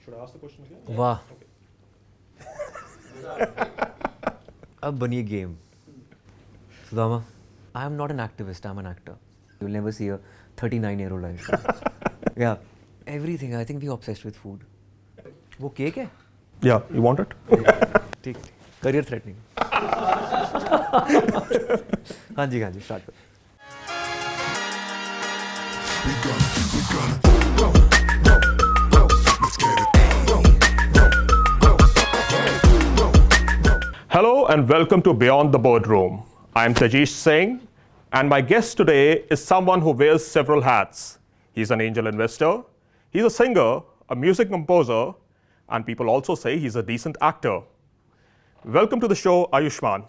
Should I ask the question again? Wow. Okay. अब बनी game. Sudama, I am not an activist, I'm an actor. You'll never see a 39-year-old Ayushmann. Yeah, everything. I think we're obsessed with food. वो cake है? Yeah, you want it? ठीक. Career threatening. हाँ जी, start करो. Hello and welcome to Beyond the Boardroom. I'm Tajish Singh, and my guest today is someone who wears several hats. He's an angel investor, he's a singer, a music composer, and people also say he's a decent actor. Welcome to the show, Ayushmann.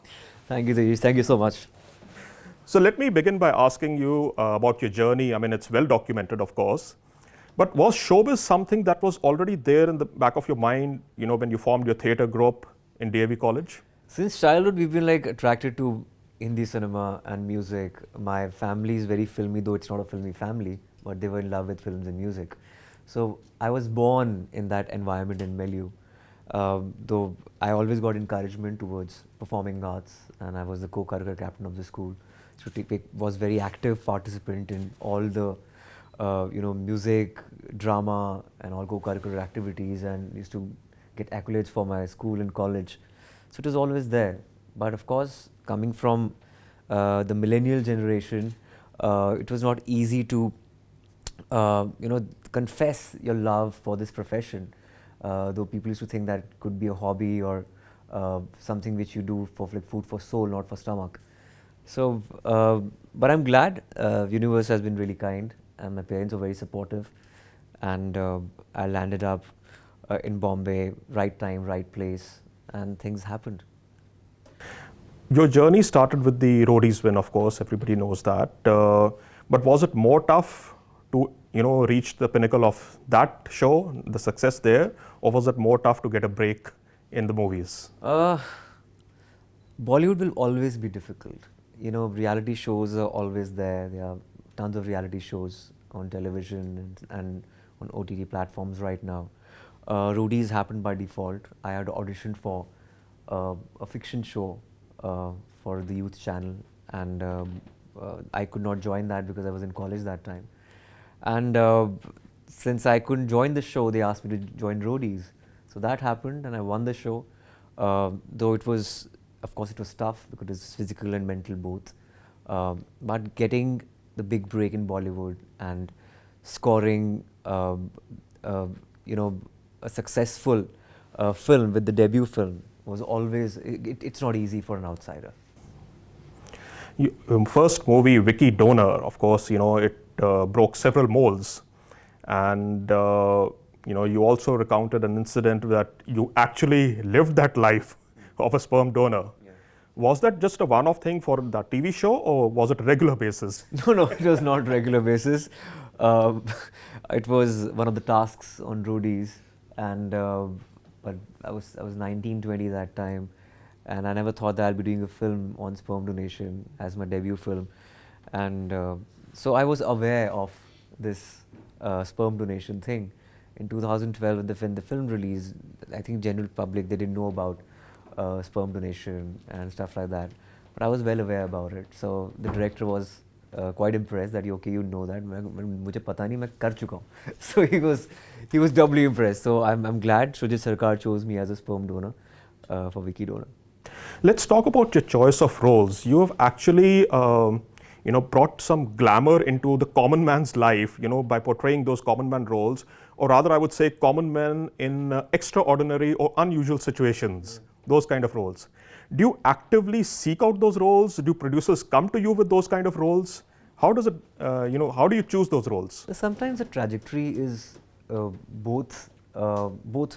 Thank you, Tajish. Thank you so much. So let me begin by asking you about your journey. I mean, it's well documented, of course. But was showbiz something that was already there in the back of your mind, you know, when you formed your theatre group in DAV College? Since childhood, we've been like attracted to Hindi cinema and music. My family is very filmy, though it's not a filmy family, but they were in love with films and music. So I was born in that environment in milieu. Though I always got encouragement towards performing arts, and I was the co-curricular captain of the school. So I was very active participant in all the music, drama, and all co-curricular activities, and used to get accolades for my school and college. So it was always there. But of course, coming from the millennial generation, it was not easy to confess your love for this profession. Though people used to think that it could be a hobby or something which you do for like food for soul, not for stomach. So, but I'm glad universe has been really kind, and my parents were very supportive, and I landed up in Bombay, right time, right place, and things happened. Your journey started with the Roadies win, of course, everybody knows that. But was it more tough to reach the pinnacle of that show, the success there, or was it more tough to get a break in the movies? Bollywood will always be difficult. Reality shows are always there. There are tons of reality shows on television and on OTT platforms right now. Roadies happened by default. I had auditioned for a fiction show for the youth channel, and I could not join that because I was in college that time. And since I couldn't join the show, they asked me to join Roadies. So that happened, and I won the show. Though it was, of course, it was tough because it's physical and mental both. But getting the big break in Bollywood and scoring, a successful film with the debut film was always, it's not easy for an outsider. First movie, Vicky Donor, of course, it broke several molds. And, you also recounted an incident that you actually lived that life of a sperm donor. Yeah. Was that just a one-off thing for the TV show, or was it regular basis? No, it was not regular basis. It was one of the tasks on Roadies, and but I was 19, 20 that time, and I never thought that I'd be doing a film on sperm donation as my debut film, and so I was aware of this sperm donation thing. In 2012, when the film released, I think general public, they didn't know about sperm donation and stuff like that, but I was well aware about it. So the director was quite impressed that you know that. मुझे पता नहीं मैं कर चुका हूँ. So he was doubly impressed. So I'm glad Sujit Sarkar chose me as a sperm donor for Vicky Donor. Let's talk about your choice of roles. You have actually brought some glamour into the common man's life, by portraying those common man roles, or rather I would say common men in extraordinary or unusual situations, those kind of roles. Do you actively seek out those roles? Do producers come to you with those kind of roles? How does it, how do you choose those roles? Sometimes the trajectory is both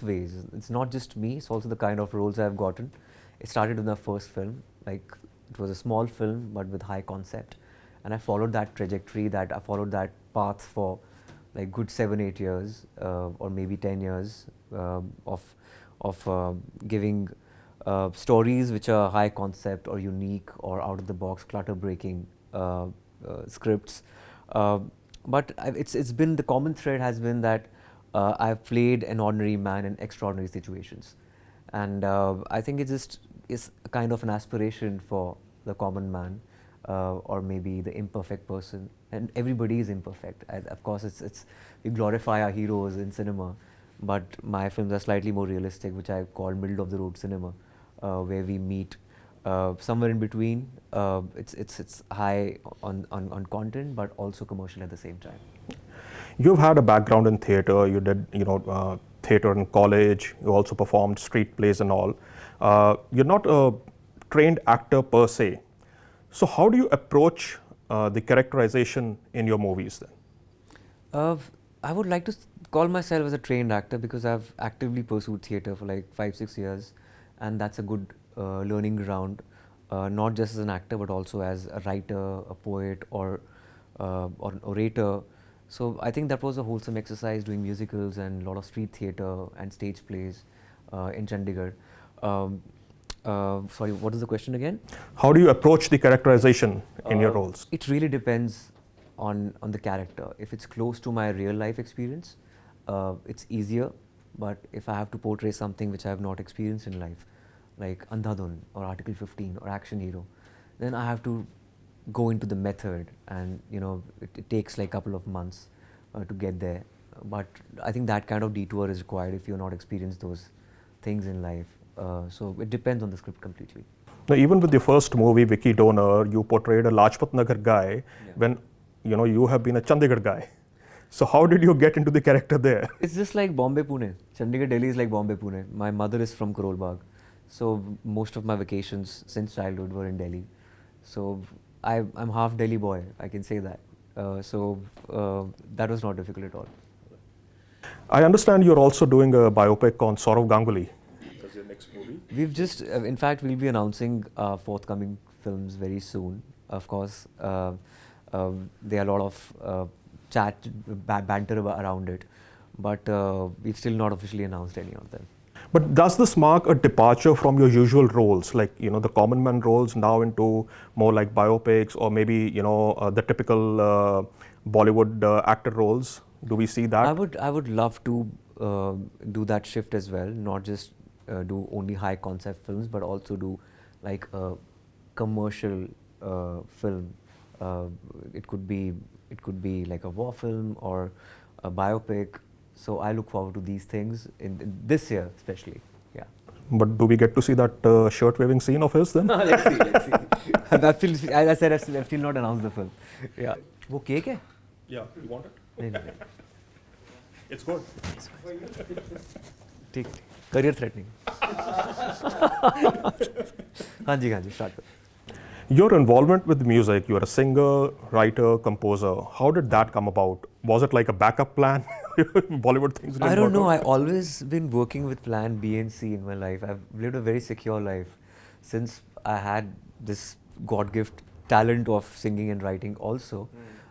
ways. It's not just me, it's also the kind of roles I've gotten. It started with my first film, like it was a small film but with high concept. And I followed that trajectory, I followed that path for like good 7-8 years or maybe 10 years of giving stories which are high concept or unique or out of the box, clutter breaking scripts. But it's been, the common thread has been that I've played an ordinary man in extraordinary situations. And I think it just is a kind of an aspiration for the common man, or maybe the imperfect person. And everybody is imperfect. Of course, we glorify our heroes in cinema, but my films are slightly more realistic, which I call middle of the road cinema, where we meet somewhere in between. It's high on content, but also commercial at the same time. You've had a background in theater. You did, theater in college. You also performed street plays and all. You're not a trained actor per se. So how do you approach the characterization in your movies then? I would like to call myself as a trained actor because I've actively pursued theatre for like 5-6 years, and that's a good learning ground, not just as an actor but also as a writer, a poet, or an orator. So I think that was a wholesome exercise doing musicals and a lot of street theatre and stage plays in Chandigarh. Sorry, what is the question again? How do you approach the characterization in your roles? It really depends on the character. If it's close to my real life experience, it's easier. But if I have to portray something which I have not experienced in life, like Andhadhun or Article 15 or Action Hero, then I have to go into the method, and it takes like a couple of months to get there. But I think that kind of detour is required if you're not experienced those things in life. So it depends on the script completely. Now, even with your first movie, Vicky Donor, you portrayed a Lajpat Nagar guy when you have been a Chandigarh guy. So how did you get into the character there? It's just like Bombay, Pune. Chandigarh, Delhi is like Bombay, Pune. My mother is from Karol Bagh. So most of my vacations since childhood were in Delhi. So I'm half Delhi boy, I can say that. So that was not difficult at all. I understand you're also doing a biopic on Saurav Ganguly. As your next movie? We've just, in fact, we'll be announcing forthcoming films very soon. Of course, there are a lot of chat, banter around it, but we've still not officially announced any of them. But does this mark a departure from your usual roles, like the common man roles, now into more like biopics, or maybe the typical Bollywood actor roles? Do we see that? I would love to do that shift as well, not just do only high concept films, but also do like a commercial film. It could be like a war film or a biopic. So I look forward to these things in this year, especially. Yeah. But do we get to see that shirt waving scene of his then? Let's see. As I said, I've still not announced the film. Yeah. वो cake है? Yeah. You want it? नहीं. It's good. ठीक. Career threatening. हाँ जी, start. Your involvement with music, you are a singer, writer, composer. How did that come about? Was it like a backup plan? Bollywood things didn't I don't work know. out? I've always been working with plan B and C in my life. I've lived a very secure life since I had this God gift talent of singing and writing also.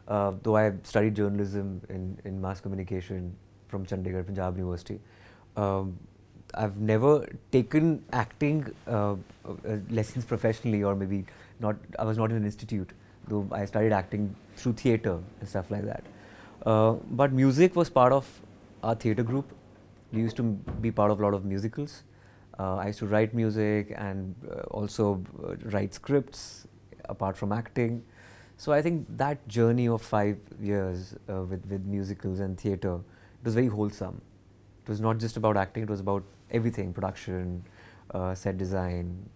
Though I studied journalism in mass communication from Chandigarh, Punjab University. I've never taken acting lessons professionally, or maybe not. I was not in an institute, though I studied acting through theatre and stuff like that. But music was part of our theatre group. We used to be part of a lot of musicals. I used to write music and also write scripts apart from acting. So I think that journey of 5 years with musicals and theatre, it was very wholesome. It was not just about acting, it was about everything: production, set design,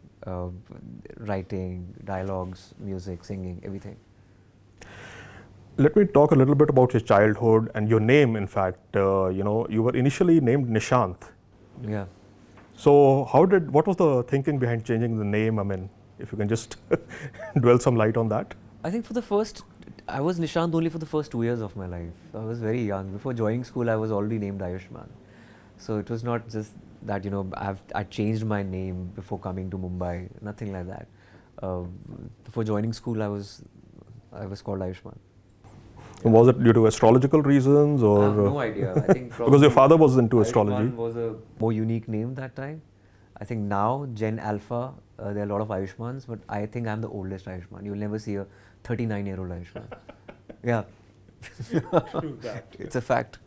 writing, dialogues, music, singing, everything. Let me talk a little bit about your childhood and your name. In fact, you were initially named Nishant. Yeah. So what was the thinking behind changing the name? I mean, if you can just dwell some light on that. I think I was Nishant only for the first 2 years of my life. I was very young. Before joining school, I was already named Ayushmann. So it was not just that, I changed my name before coming to Mumbai, nothing like that. Before joining school, I was called Ayushmann. Was it due to astrological reasons, or? I have no idea. I think because your father was into astrology. Ayushmann was a more unique name that time. I think now, Gen Alpha, there are a lot of Ayushmans, but I think I'm the oldest Ayushmann. You'll never see a 39-year-old Ayushmann. Yeah. It's a fact.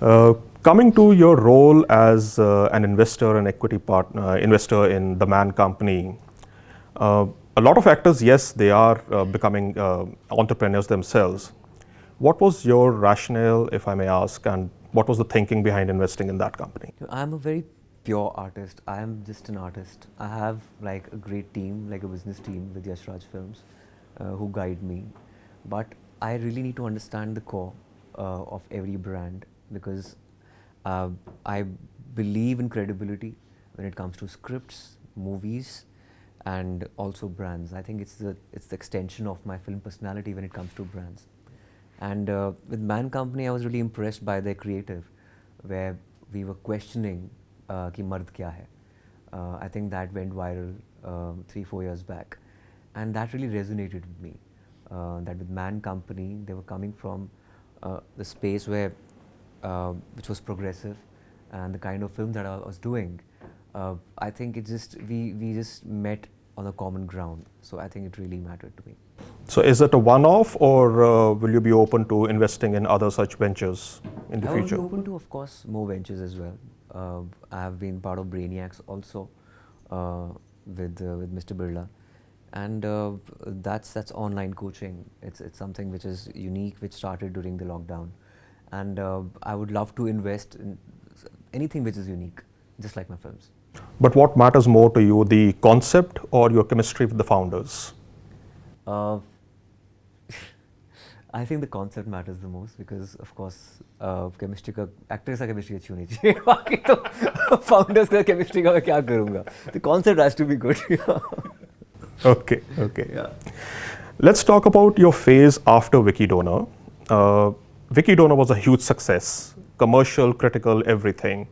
Uh, Coming to your role as an investor and equity partner, investor in the Man Company, a lot of actors, yes, they are becoming entrepreneurs themselves. What was your rationale, if I may ask, and what was the thinking behind investing in that company? I'm a very pure artist. I am just an artist. I have like a great team, like a business team with Yash Raj Films, who guide me. But I really need to understand the core of every brand because uh, I believe in credibility when it comes to scripts, movies, and also brands. I think it's the extension of my film personality when it comes to brands. And with Man Company, I was really impressed by their creative, where we were questioning कि मर्द क्या है. I think that went viral 3-4 years back, and that really resonated with me. That with Man Company, they were coming from the space where which was progressive, and the kind of film that I was doing. I think it just we just met on a common ground. So I think it really mattered to me. So, is it a one off, or will you be open to investing in other such ventures in the I would be future? open to, of course, more ventures as well. I have been part of Brainiacs also with Mr. Birla, and that's online coaching. It's something which is unique, which started during the lockdown, and I would love to invest in anything which is unique, just like my films. But what matters more to you, the concept or your chemistry with the founders? Uh, I think the concept matters the most because, of course, chemistry का actors का chemistry अच्छी होनी चाहिए. बाकी तो founders का chemistry का मैं क्या करूँगा? The concept has to be good. Okay, okay. Yeah. Let's talk about your phase after Wiki Donor. Wiki Donor was a huge success, commercial, critical, everything.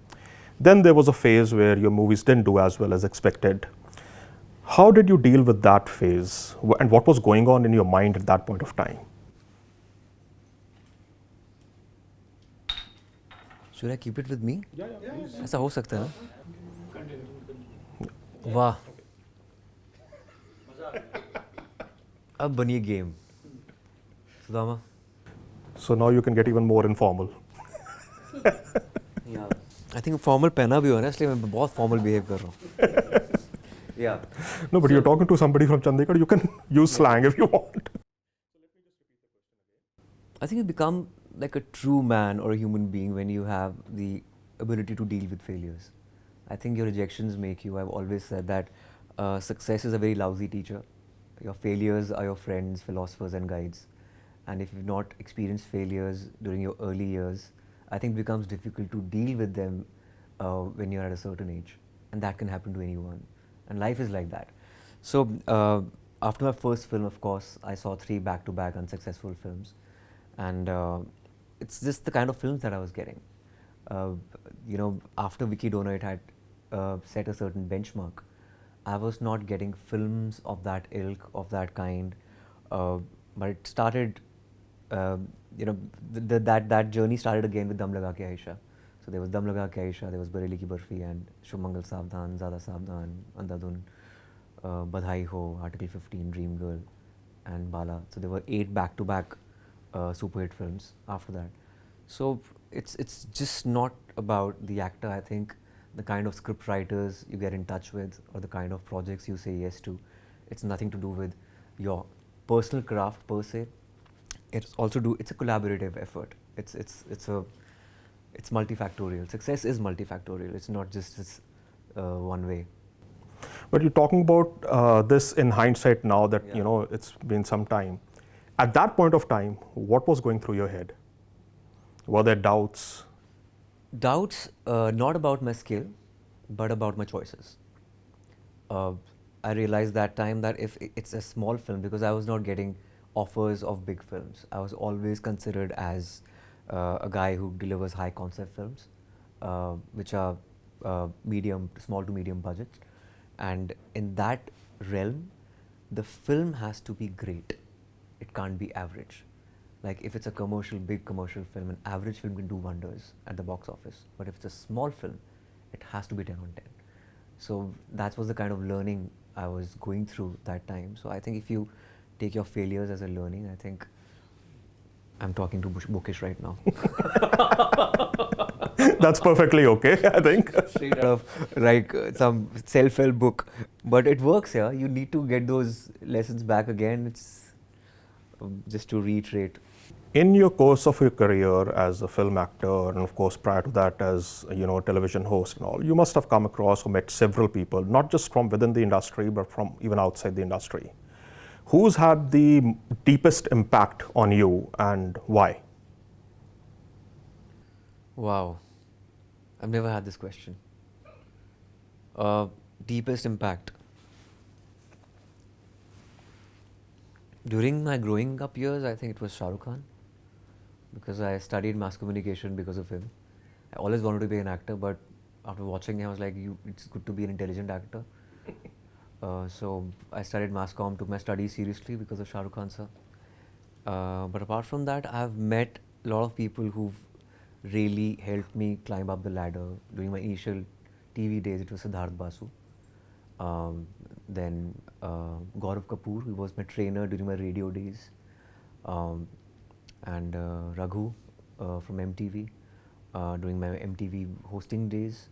Then there was a phase where your movies didn't do as well as expected. How did you deal with that phase? And what was going on in your mind at that point of time? Should I keep it with me? ऐसा हो सकता है? वाह. अब बनी game. Sudama. So now you can get even more informal. Yeah. I think formal पहना भी हो ना इसलिए मैं बहुत formal behave कर रहा हूँ. Yeah. No, but you're talking to somebody from Chandigarh, you can use slang if you want. I think you become like a true man or a human being when you have the ability to deal with failures. I think your rejections make you. I've always said that success is a very lousy teacher. Your failures are your friends, philosophers, and guides. And if you've not experienced failures during your early years, I think it becomes difficult to deal with them when you're at a certain age. And that can happen to anyone. And life is like that. So, after my first film, of course, I saw 3 back to back unsuccessful films. And it's just the kind of films that I was getting. After Wiki Donor, it had set a certain benchmark. I was not getting films of that ilk, of that kind. But it started, that journey started again with Dum Laga Ke Aisha. So there was Dum Laga Ke Aisha, there was Bareli Ki Barfi, and Shumangal Savdhan, Zada Savdhan, Andhadhun, Badhai Ho, Article 15, Dream Girl, and Bala. So there were 8 back-to-back super hit films after that. So it's just not about the actor. I think the kind of script writers you get in touch with or the kind of projects you say yes to, it's nothing to do with your personal craft per se. It's a collaborative effort. It's multifactorial. Success is multifactorial. It's not just this one way. But you're talking about this in hindsight now that, Yeah. it's been some time. At that point of time, what was going through your head? Were there doubts? Doubts, not about my skill, but about my choices. I realized that time that if it's a small film, because I was not getting offers of big films, I was always considered as a guy who delivers high concept films, which are small to medium budget. And in that realm, the film has to be great. It can't be average. Like if it's a big commercial film, an average film can do wonders at the box office. But if it's a small film, it has to be 10 on 10. So that was the kind of learning I was going through that time. So I think if you take your failures as a learning, I think I'm talking to Mukesh right now. That's perfectly okay, I think. Straight out of like some self-help book. But it works, yeah. You need to get those lessons back again. It's just to reiterate. In your course of your career as a film actor, and of course prior to that as a television host and all, you must have come across or met several people, not just from within the industry, but from even outside the industry. Who's had the deepest impact on you and why? Wow. I've never had this question. Deepest impact. During my growing up years, I think it was Shah Rukh Khan, because I studied mass communication because of him. I always wanted to be an actor, but after watching him, I was like, it's good to be an intelligent actor. So I studied mass comm, took my studies seriously because of Shah Rukh Khan sir. But apart from that, I've met a lot of people who've really helped me climb up the ladder. During my initial TV days, it was Siddharth Basu. Then Gaurav Kapoor, who was my trainer during my radio days. And Raghu from MTV during my MTV hosting days.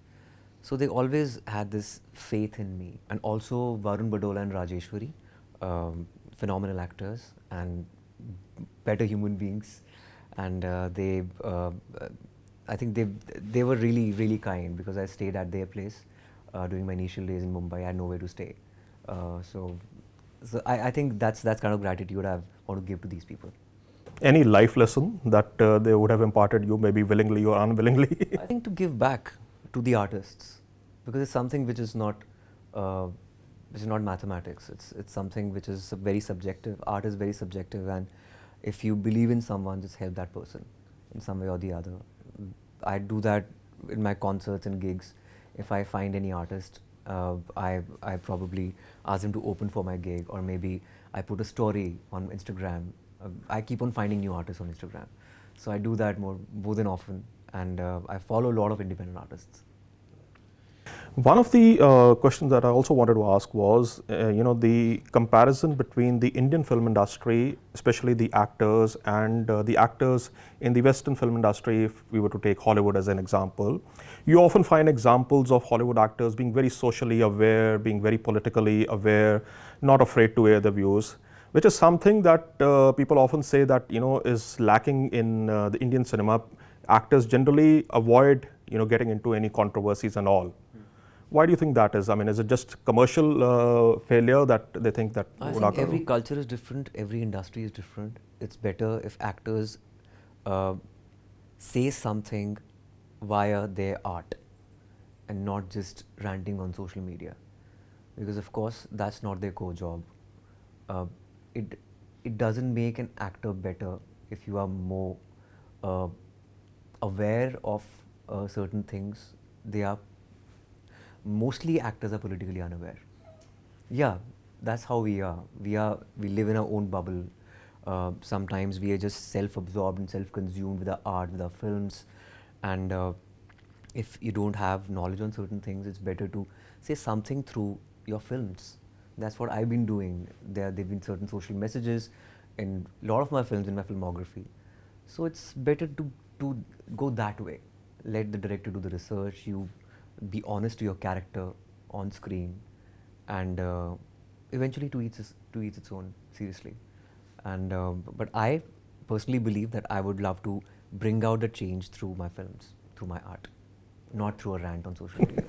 So they always had this faith in me. And also Varun Badola and Rajeshwari, phenomenal actors and better human beings. And I think they were really, really kind, because I stayed at their place during my initial days in Mumbai. I had nowhere to stay. So I think that's kind of gratitude I want to give to these people. Any life lesson that they would have imparted you, maybe willingly or unwillingly? I think to give back to the artists, because it's something which is not mathematics. It's something which is very subjective. Art is very subjective, and if you believe in someone, just help that person in some way or the other. I do that in my concerts and gigs. If I find any artist, I probably ask them to open for my gig, or maybe I put a story on Instagram. I keep on finding new artists on Instagram, so I do that more than often, and I follow a lot of independent artists. One of the questions that I also wanted to ask was, the comparison between the Indian film industry, especially the actors, and the actors in the Western film industry. If we were to take Hollywood as an example, you often find examples of Hollywood actors being very socially aware, being very politically aware, not afraid to air their views, which is something that people often say that is lacking in the Indian cinema. Actors generally avoid getting into any controversies and all. Why do you think that is? I mean, is it just commercial failure that they think that? I think every culture is different, every industry is different. It's better if actors say something via their art and not just ranting on social media, because of course that's not their core job. It doesn't make an actor better if you are more aware of certain things. Mostly actors are politically unaware. Yeah, that's how we are. We live in our own bubble. Sometimes we are just self-absorbed and self-consumed with our art, with our films, and if you don't have knowledge on certain things, it's better to say something through your films. That's what I've been doing. There've been certain social messages in a lot of my films, in my filmography. So it's better to go that way. Let the director do the research. You be honest to your character on screen, and eventually to each its own. Seriously, and but I personally believe that I would love to bring out the change through my films, through my art, not through a rant on social media.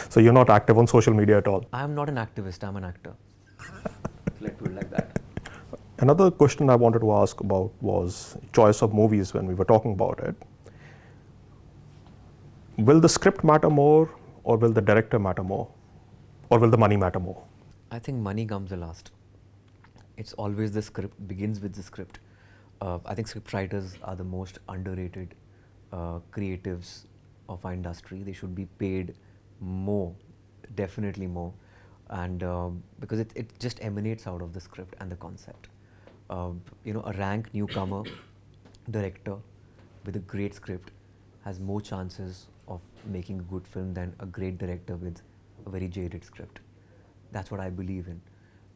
So you're not active on social media at all? I'm not an activist, I'm an actor. Let's put it like that. Another question I wanted to ask about was choice of movies when we were talking about it. Will the script matter more, or will the director matter more, or will the money matter more? I think money comes the last. It's always the script, begins with the script. I think script writers are the most underrated creatives of our industry. They should be paid more, definitely more, and because it just emanates out of the script and the concept. A rank newcomer director with a great script has more chances of making a good film than a great director with a very jaded script. That's what I believe in.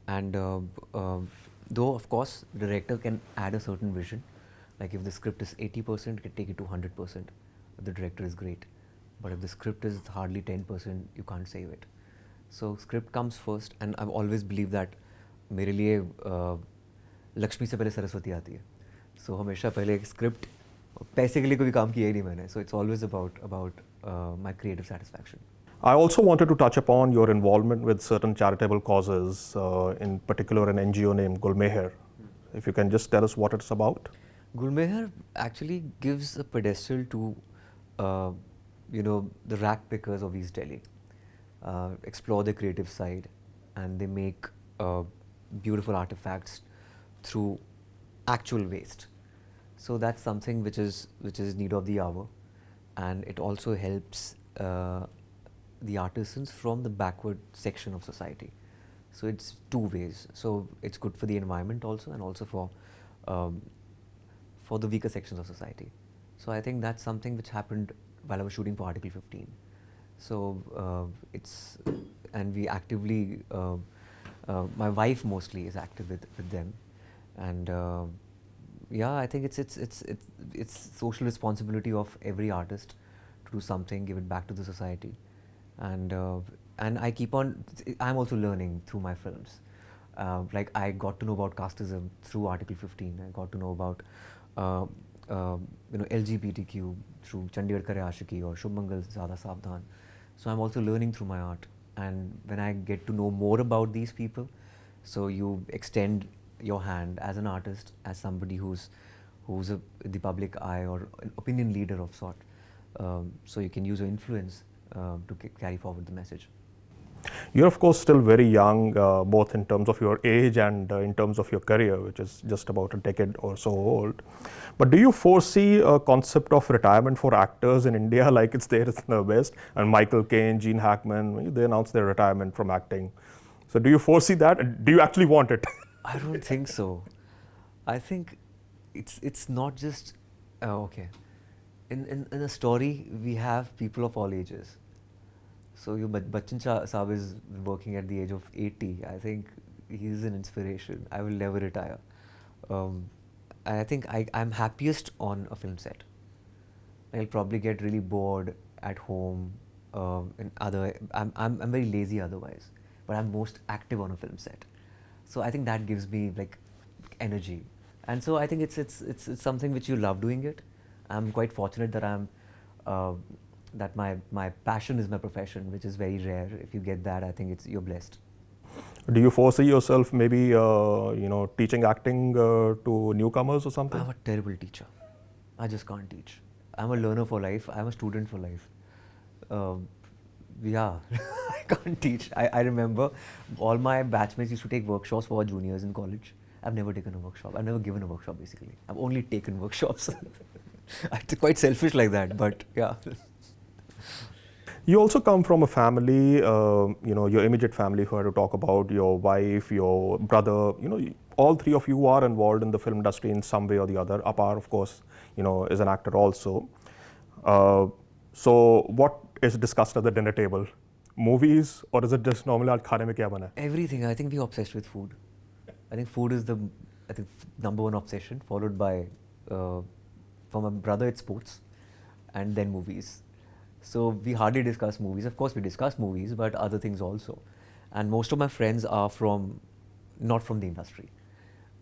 And though of course the director can add a certain vision, Like if the script is 80%, you can take it to 100% if the director is great. But if the script is hardly 10%, you can't save it. So script comes first, and I've always believed that मेरे लिए लक्ष्मी से पहले सरस्वती आती है. So हमेशा पहले एक script, पैसे के लिए कभी काम किया ही नहीं मैंने. So it's always about my creative satisfaction. I also wanted to touch upon your involvement with certain charitable causes, in particular an NGO named Gulmeher. If you can just tell us what it's about. Gulmeher actually gives a pedestal to, the rack pickers of East Delhi. Explore their creative side, and they make beautiful artifacts through actual waste. So that's something which is need of the hour, and it also helps the artisans from the backward section of society. So it's two ways. So it's good for the environment also, and also for the weaker sections of society. So I think that's something which happened while I was shooting for Article 15. So and we actively, my wife mostly is active with them, and I think it's social responsibility of every artist to do something, give it back to the society, and I keep on. I'm also learning through my films. Like I got to know about casteism through Article 15. I got to know about LGBTQ through Chandigarh Kare Aashiki or Shubh Mangal Zyada Savdhan. So I'm also learning through my art, and when I get to know more about these people, so you extend your hand as an artist, as somebody who's the public eye or an opinion leader of sort, so you can use your influence to carry forward the message. You're of course still very young, both in terms of your age and in terms of your career, which is just about a decade or so old. But do you foresee a concept of retirement for actors in India like it's there in the West? And Michael Caine, Gene Hackman, they announced their retirement from acting. So do you foresee that? Do you actually want it? I don't think so. I think it's not just okay. In a story, we have people of all ages. So Bachchan Saab is working at the age of 80. I think he's an inspiration. I will never retire. I think I'm happiest on a film set. I'll probably get really bored at home. I'm very lazy otherwise, but I'm most active on a film set. So I think that gives me like energy, and so I think it's something which you love doing it. I'm quite fortunate that that my passion is my profession, which is very rare. If you get that, I think you're blessed. Do you foresee yourself maybe teaching acting to newcomers or something? I'm a terrible teacher. I just can't teach. I'm a learner for life. I'm a student for life. I can't teach. I remember all my batchmates used to take workshops for juniors in college. I've never taken a workshop. I've never given a workshop basically. I've only taken workshops. It's quite selfish like that, but yeah. You also come from a family, your immediate family, if I were to talk about your wife, your brother, all three of you are involved in the film industry in some way or the other. Apar, of course, is an actor also. So what is discussed at the dinner table? Movies, or is it just normally khane mein kya bana hai? Everything. I think we're obsessed with food. I think food is the number one obsession, followed by, for my brother, it's sports, and then movies. So we hardly discuss movies. Of course, we discuss movies, but other things also. And most of my friends are not from the industry.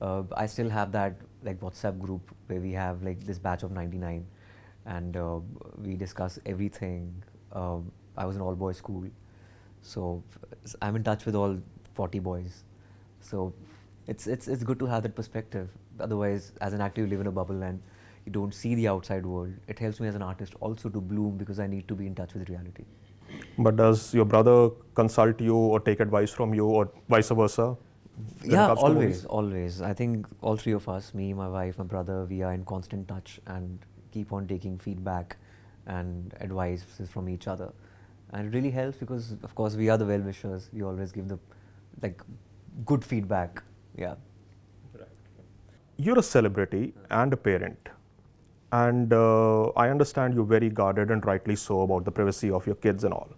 I still have that like WhatsApp group where we have like this batch of 99, and we discuss everything. I was in all boys school, so I'm in touch with all 40 boys. So it's good to have that perspective. Otherwise, as an actor, you live in a bubble and you don't see the outside world. It helps me as an artist also to bloom because I need to be in touch with reality. But does your brother consult you or take advice from you or vice versa? Yeah, always. I think all three of us, me, my wife, my brother, we are in constant touch and keep on taking feedback and advice from each other. And it really helps because, of course, we are the well-wishers. We always give the good feedback. Yeah. You're a celebrity and a parent. And I understand you're very guarded, and rightly so, about the privacy of your kids and all.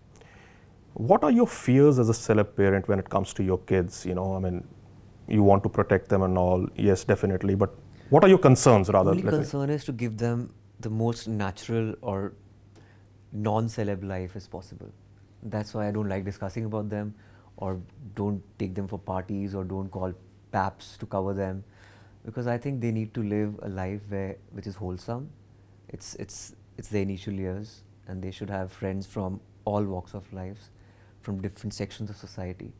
What are your fears as a celeb parent when it comes to your kids? You want to protect them and all. Yes, definitely. But What are your concerns, rather? Only concern is to give them the most natural or non-celeb life as possible. That's why I don't like discussing about them, or don't take them for parties, or don't call paps to cover them, because I think they need to live a life which is wholesome. It's their initial years, and they should have friends from all walks of life, from different sections of society.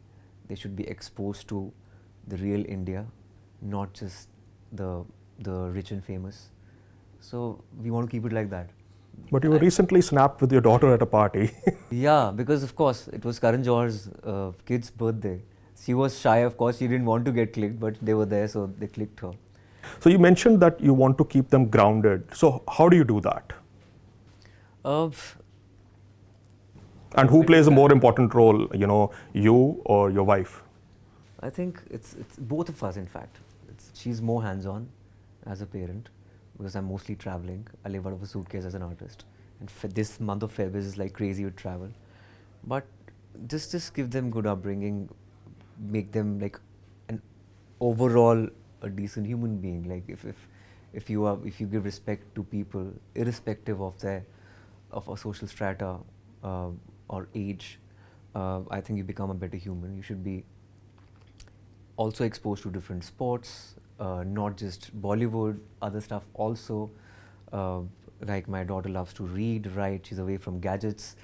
They should be exposed to the real India, not just the rich and famous. So we want to keep it like that. But you were recently snapped with your daughter at a party. Yeah, because of course it was Karan Johar's kid's birthday. She was shy, of course. She didn't want to get clicked, but they were there, so they clicked her. So you mentioned that you want to keep them grounded. So how do you do that? And who plays a more important role, you or your wife? I think it's both of us, in fact. She's more hands-on as a parent, because I'm mostly traveling. I live out of a suitcase as an artist. And this month of Feb is like crazy with travel. But just give them good upbringing, make them like an overall a decent human being. Like if you give respect to people, irrespective of a social strata or age, I think you become a better human. You should be also exposed to different sports, not just Bollywood, other stuff also. Like my daughter loves to read, write, she's away from gadgets.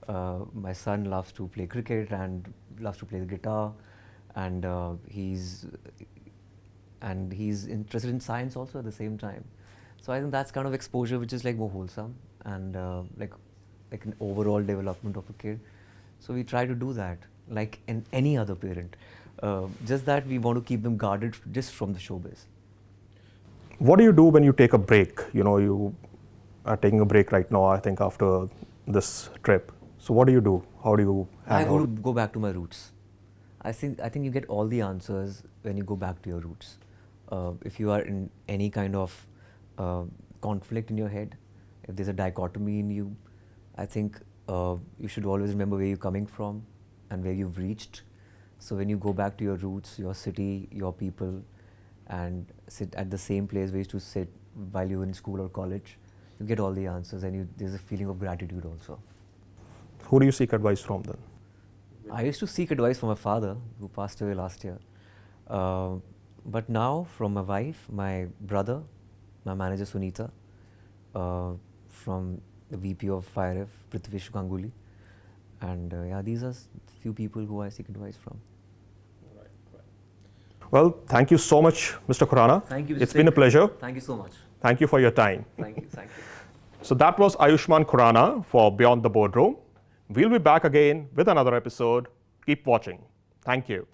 My son loves to play cricket and loves to play the guitar, and he's interested in science also at the same time. So I think that's kind of exposure which is like more wholesome and like an overall development of a kid. So we try to do that like in any other parent. Just that we want to keep them guarded just from the showbiz. What do you do when you take a break? You are taking a break right now, I think, after this trip. So what do you do? How do you hang out? Go back to my roots. I think you get all the answers when you go back to your roots. If you are in any kind of conflict in your head, if there's a dichotomy in you, I think you should always remember where you're coming from and where you've reached. So when you go back to your roots, your city, your people, and sit at the same place where you used to sit while you were in school or college, you get all the answers, and there's a feeling of gratitude also. Who do you seek advice from then? I used to seek advice from my father, who passed away last year. But now from my wife, my brother, my manager Sunita, from the VP of FireF, Prithvish Ganguly. And yeah, these are few people who I seek advice from. Well, thank you so much, Mr. Khurrana. Thank you. It's been a pleasure. Thank you so much. Thank you for your time. Thank you. So that was Ayushmann Khurrana for Beyond the Boardroom. We'll be back again with another episode. Keep watching. Thank you.